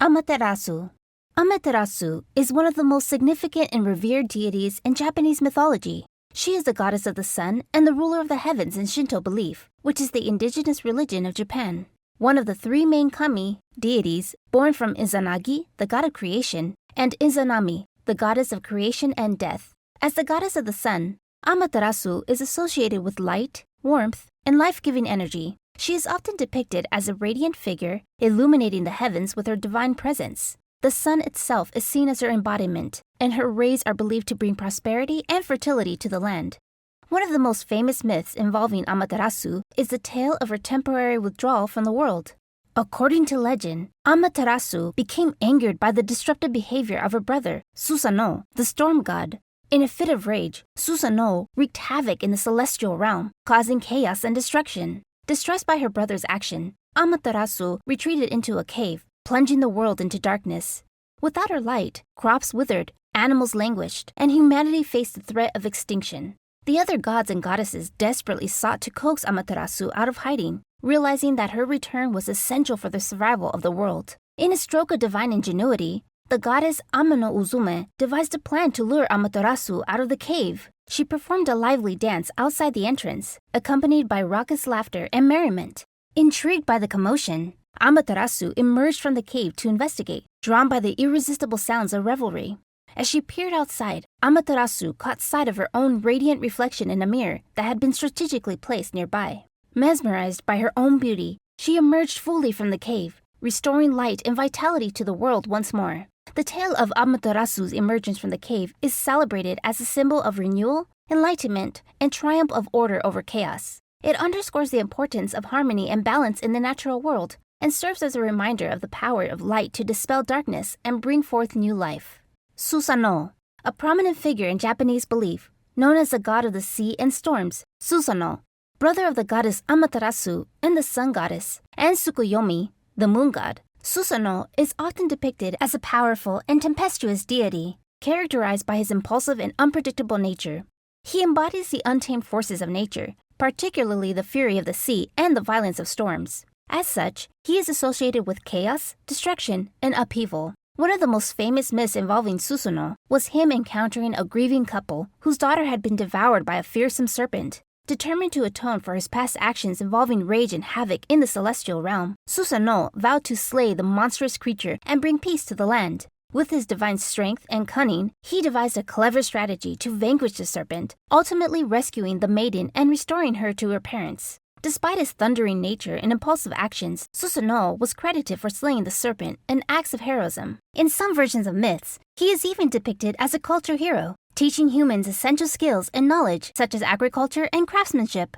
Amaterasu. Amaterasu is one of the most significant and revered deities in Japanese mythology. She is the goddess of the sun and the ruler of the heavens in Shinto belief, which is the indigenous religion of Japan. One of the three main kami, deities, born from Izanagi, the god of creation, and Izanami, the goddess of creation and death. As the goddess of the sun, Amaterasu is associated with light, warmth, and life-giving energy. She is often depicted as a radiant figure, illuminating the heavens with her divine presence. The sun itself is seen as her embodiment, and her rays are believed to bring prosperity and fertility to the land. One of the most famous myths involving Amaterasu is the tale of her temporary withdrawal from the world. According to legend, Amaterasu became angered by the disruptive behavior of her brother, Susanoo, the storm god. In a fit of rage, Susanoo wreaked havoc in the celestial realm, causing chaos and destruction. Distressed by her brother's action, Amaterasu retreated into a cave, plunging the world into darkness. Without her light, crops withered, animals languished, and humanity faced the threat of extinction. The other gods and goddesses desperately sought to coax Amaterasu out of hiding, realizing that her return was essential for the survival of the world. In a stroke of divine ingenuity, the goddess Amano Uzume devised a plan to lure Amaterasu out of the cave. She performed a lively dance outside the entrance, accompanied by raucous laughter and merriment. Intrigued by the commotion, Amaterasu emerged from the cave to investigate, drawn by the irresistible sounds of revelry. As she peered outside, Amaterasu caught sight of her own radiant reflection in a mirror that had been strategically placed nearby. Mesmerized by her own beauty, she emerged fully from the cave, restoring light and vitality to the world once more. The tale of Amaterasu's emergence from the cave is celebrated as a symbol of renewal, enlightenment, and triumph of order over chaos. It underscores the importance of harmony and balance in the natural world, and serves as a reminder of the power of light to dispel darkness and bring forth new life. Susanoo, a prominent figure in Japanese belief, known as the god of the sea and storms, Susanoo, brother of the goddess Amaterasu and the sun goddess, and Tsukoyomi, the moon god. Susanoo is often depicted as a powerful and tempestuous deity, characterized by his impulsive and unpredictable nature. He embodies the untamed forces of nature, particularly the fury of the sea and the violence of storms. As such, he is associated with chaos, destruction, and upheaval. One of the most famous myths involving Susanoo was him encountering a grieving couple whose daughter had been devoured by a fearsome serpent. Determined to atone for his past actions involving rage and havoc in the celestial realm, Susanoo vowed to slay the monstrous creature and bring peace to the land. With his divine strength and cunning, he devised a clever strategy to vanquish the serpent, ultimately rescuing the maiden and restoring her to her parents. Despite his thundering nature and impulsive actions, Susanoo was credited for slaying the serpent, an act of heroism. In some versions of myths, he is even depicted as a culture hero, teaching humans essential skills and knowledge such as agriculture and craftsmanship.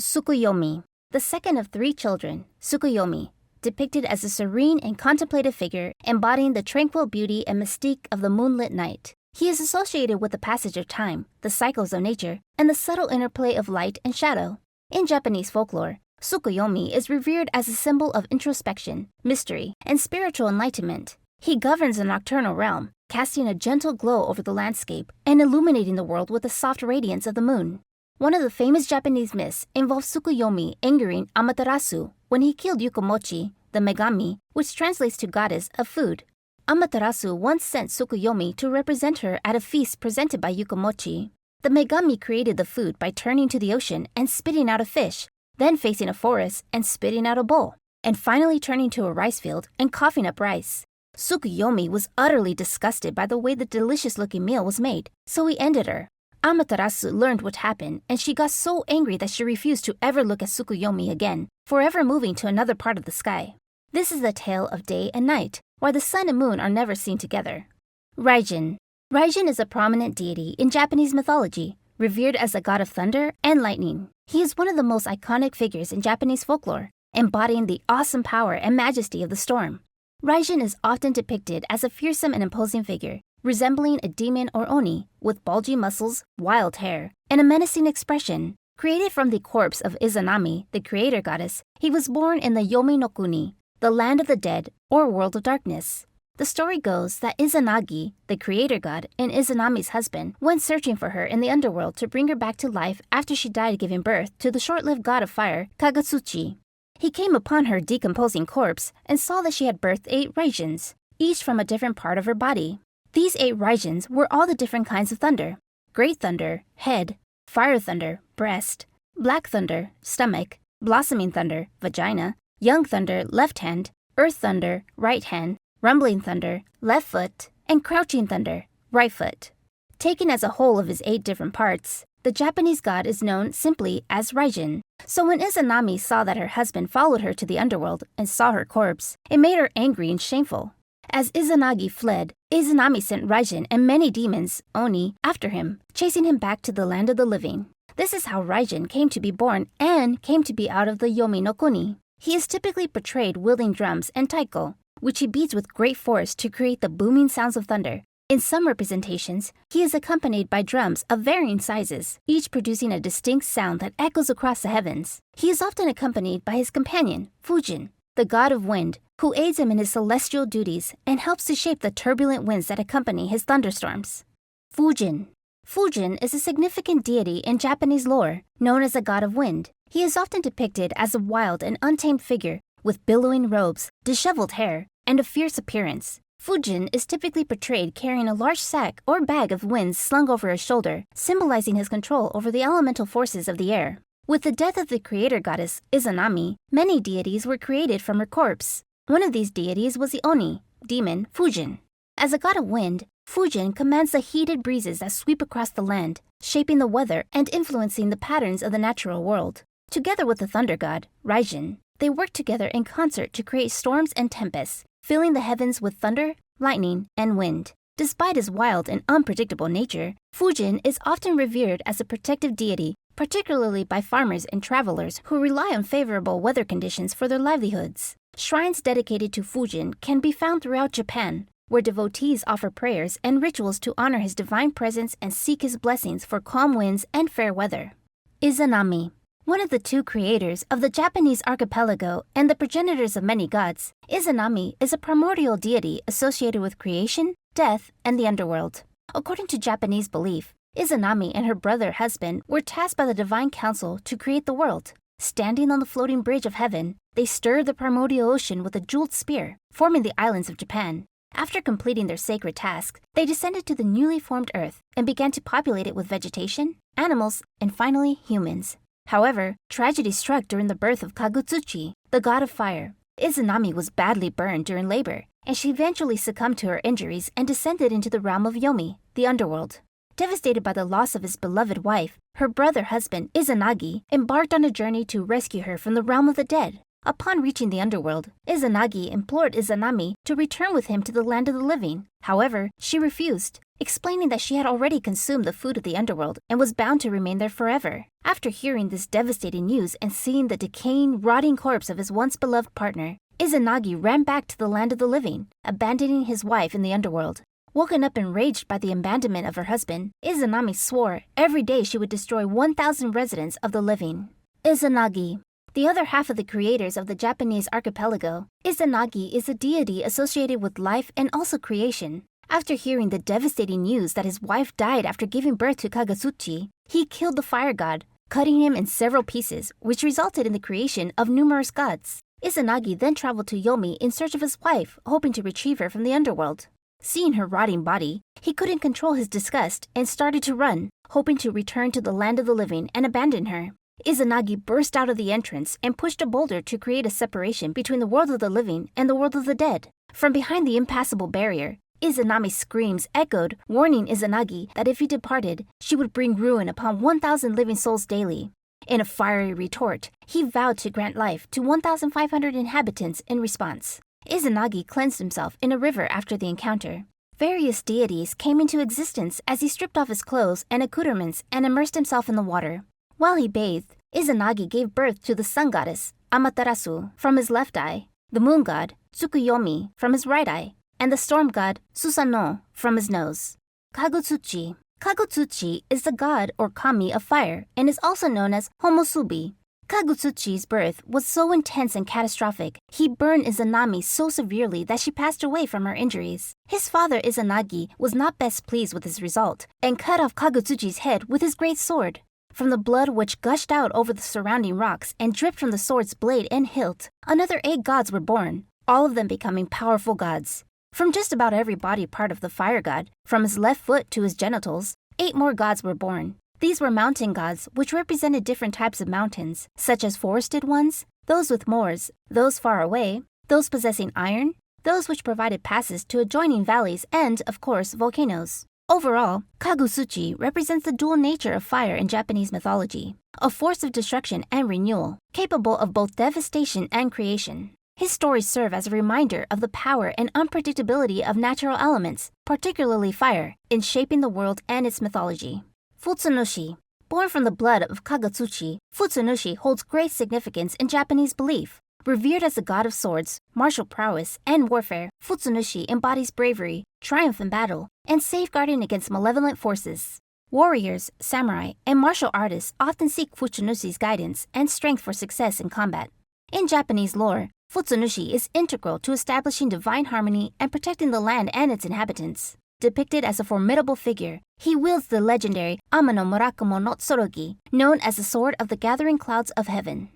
Tsukoyomi, the second of three children, Tsukoyomi, depicted as a serene and contemplative figure embodying the tranquil beauty and mystique of the moonlit night. He is associated with the passage of time, the cycles of nature, and the subtle interplay of light and shadow. In Japanese folklore, Tsukoyomi is revered as a symbol of introspection, mystery, and spiritual enlightenment. He governs the nocturnal realm, casting a gentle glow over the landscape and illuminating the world with the soft radiance of the moon. One of the famous Japanese myths involves Tsukoyomi angering Amaterasu when he killed Yukomochi, the Megami, which translates to goddess of food. Amaterasu once sent Tsukoyomi to represent her at a feast presented by Yukomochi. The Megami created the food by turning to the ocean and spitting out a fish, then facing a forest and spitting out a bowl, and finally turning to a rice field and coughing up rice. Tsukoyomi was utterly disgusted by the way the delicious-looking meal was made, so he ended her. Amaterasu learned what happened, and she got so angry that she refused to ever look at Tsukoyomi again, forever moving to another part of the sky. This is the tale of day and night, where the sun and moon are never seen together. Raijin. Raijin is a prominent deity in Japanese mythology, revered as a god of thunder and lightning. He is one of the most iconic figures in Japanese folklore, embodying the awesome power and majesty of the storm. Raijin is often depicted as a fearsome and imposing figure, resembling a demon or oni, with bulgy muscles, wild hair, and a menacing expression. Created from the corpse of Izanami, the creator goddess, he was born in the Yomi no Kuni, the land of the dead or world of darkness. The story goes that Izanagi, the creator god and Izanami's husband, went searching for her in the underworld to bring her back to life after she died giving birth to the short-lived god of fire, Kagutsuchi. He came upon her decomposing corpse and saw that she had birthed 8 Raijins. each from a different part of her body. These 8 Raijins were all the different kinds of thunder: great thunder, head; fire thunder, breast; black thunder, stomach; blossoming thunder, vagina; young thunder, left hand; earth thunder, right hand; rumbling thunder, left foot; and crouching thunder, right foot. Taken as a whole of his 8 different parts, the Japanese god is known simply as Raijin. So when Izanami saw that her husband followed her to the underworld and saw her corpse, it made her angry and shameful. As Izanagi fled, Izanami sent Raijin and many demons, Oni, after him, chasing him back to the land of the living. This is how Raijin came to be born and came to be out of the Yomi no Kuni. He is typically portrayed wielding drums and taiko, which he beats with great force to create the booming sounds of thunder. In some representations, he is accompanied by drums of varying sizes, each producing a distinct sound that echoes across the heavens. He is often accompanied by his companion, Fujin, the god of wind, who aids him in his celestial duties and helps to shape the turbulent winds that accompany his thunderstorms. Fujin. Fujin is a significant deity in Japanese lore, known as a god of wind. He is often depicted as a wild and untamed figure with billowing robes, disheveled hair, and a fierce appearance. Fujin is typically portrayed carrying a large sack or bag of winds slung over his shoulder, symbolizing his control over the elemental forces of the air. With the death of the creator goddess, Izanami, many deities were created from her corpse. One of these deities was the Oni, demon Fujin. As a god of wind, Fujin commands the heated breezes that sweep across the land, shaping the weather and influencing the patterns of the natural world. Together with the thunder god, Raijin, they work together in concert to create storms and tempests, filling the heavens with thunder, lightning, and wind. Despite his wild and unpredictable nature, Fujin is often revered as a protective deity, particularly by farmers and travelers who rely on favorable weather conditions for their livelihoods. Shrines dedicated to Fujin can be found throughout Japan, where devotees offer prayers and rituals to honor his divine presence and seek his blessings for calm winds and fair weather. Izanami. One of the 2 creators of the Japanese archipelago and the progenitors of many gods, Izanami is a primordial deity associated with creation, death, and the underworld. According to Japanese belief, Izanami and her brother-husband were tasked by the divine council to create the world. Standing on the floating bridge of heaven, they stirred the primordial ocean with a jeweled spear, forming the islands of Japan. After completing their sacred task, they descended to the newly formed earth and began to populate it with vegetation, animals, and finally humans. However, tragedy struck during the birth of Kagutsuchi, the god of fire. Izanami was badly burned during labor, and she eventually succumbed to her injuries and descended into the realm of Yomi, the underworld. Devastated by the loss of his beloved wife, her brother-husband, Izanagi, embarked on a journey to rescue her from the realm of the dead. Upon reaching the underworld, Izanagi implored Izanami to return with him to the land of the living. However, she refused, explaining that she had already consumed the food of the underworld and was bound to remain there forever. After hearing this devastating news and seeing the decaying, rotting corpse of his once beloved partner, Izanagi ran back to the land of the living, abandoning his wife in the underworld. Woken up enraged by the abandonment of her husband, Izanami swore every day she would destroy 1,000 residents of the living. Izanagi. The other half of the creators of the Japanese archipelago, Izanagi is a deity associated with life and also creation. After hearing the devastating news that his wife died after giving birth to Kagutsuchi, he killed the fire god, cutting him in several pieces, which resulted in the creation of numerous gods. Izanagi then traveled to Yomi in search of his wife, hoping to retrieve her from the underworld. Seeing her rotting body, he couldn't control his disgust and started to run, hoping to return to the land of the living and abandon her. Izanagi burst out of the entrance and pushed a boulder to create a separation between the world of the living and the world of the dead. From behind the impassable barrier, Izanami's screams echoed, warning Izanagi that if he departed, she would bring ruin upon 1,000 living souls daily. In a fiery retort, he vowed to grant life to 1,500 inhabitants in response. Izanagi cleansed himself in a river after the encounter. Various deities came into existence as he stripped off his clothes and accoutrements and immersed himself in the water. While he bathed, Izanagi gave birth to the sun goddess, Amaterasu, from his left eye, the moon god, Tsukoyomi, from his right eye, and the storm god, Susanoo, from his nose. Kagutsuchi. Kagutsuchi is the god or kami of fire and is also known as Homosubi. Kagutsuchi's birth was so intense and catastrophic, he burned Izanami so severely that she passed away from her injuries. His father Izanagi was not best pleased with his result and cut off Kagutsuchi's head with his great sword. From the blood which gushed out over the surrounding rocks and dripped from the sword's blade and hilt, another 8 gods were born, all of them becoming powerful gods. From just about every body part of the fire god, from his left foot to his genitals, 8 more gods were born. These were mountain gods, which represented different types of mountains, such as forested ones, those with moors, those far away, those possessing iron, those which provided passes to adjoining valleys, and, of course, volcanoes. Overall, Kagutsuchi represents the dual nature of fire in Japanese mythology, a force of destruction and renewal, capable of both devastation and creation. His stories serve as a reminder of the power and unpredictability of natural elements, particularly fire, in shaping the world and its mythology. Futsunushi. Born from the blood of Kagutsuchi, Futsunushi holds great significance in Japanese belief. Revered as the god of swords, martial prowess, and warfare, Futsunushi embodies bravery, triumph in battle, and safeguarding against malevolent forces. Warriors, samurai, and martial artists often seek Futsunushi's guidance and strength for success in combat. In Japanese lore, Futsunushi is integral to establishing divine harmony and protecting the land and its inhabitants. Depicted as a formidable figure, he wields the legendary Ama no Murakumo no Tsorogi, known as the Sword of the Gathering Clouds of Heaven.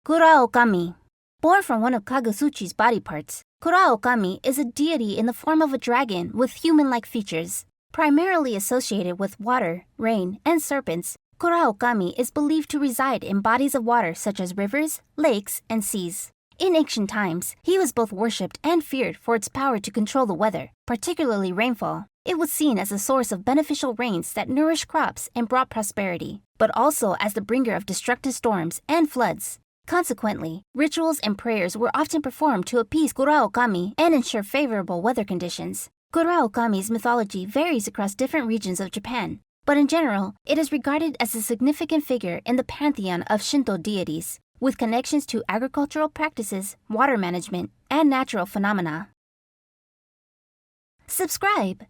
Kuraokami. Born from one of Kagutsuchi's body parts, Kuraokami is a deity in the form of a dragon with human-like features. Primarily associated with water, rain, and serpents, Kuraokami is believed to reside in bodies of water such as rivers, lakes, and seas. In ancient times, he was both worshipped and feared for its power to control the weather, particularly rainfall. It was seen as a source of beneficial rains that nourished crops and brought prosperity, but also as the bringer of destructive storms and floods. Consequently, rituals and prayers were often performed to appease Kuraokami and ensure favorable weather conditions. Kuraokami's mythology varies across different regions of Japan, but in general, it is regarded as a significant figure in the pantheon of Shinto deities, with connections to agricultural practices, water management, and natural phenomena. Subscribe!